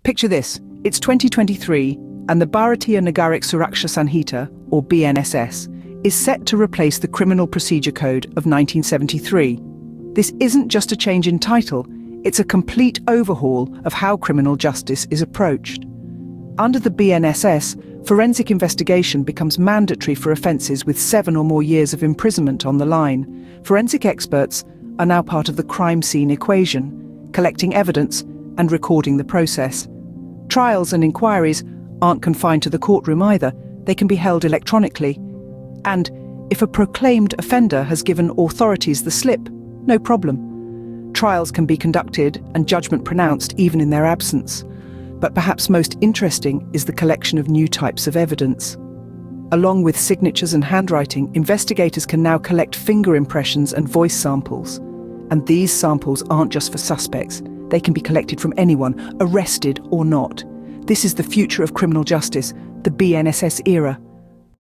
Picture this, it's 2023 and the Bharatiya Nagarik Suraksha Sanhita, or BNSS, is set to replace the Criminal Procedure Code of 1973. This isn't just a change in title, it's a complete overhaul of how criminal justice is approached. Under the BNSS, forensic investigation becomes mandatory for offences with 7 or more years of imprisonment on the line. Forensic experts are now part of the crime scene equation, collecting evidence and recording the process. Trials and inquiries aren't confined to the courtroom either, they can be held electronically. And if a proclaimed offender has given authorities the slip, no problem. Trials can be conducted and judgment pronounced even in their absence. But perhaps most interesting is the collection of new types of evidence. Along with signatures and handwriting, investigators can now collect finger impressions and voice samples. And these samples aren't just for suspects. They can be collected from anyone, arrested or not. This is the future of criminal justice, the BNSS era.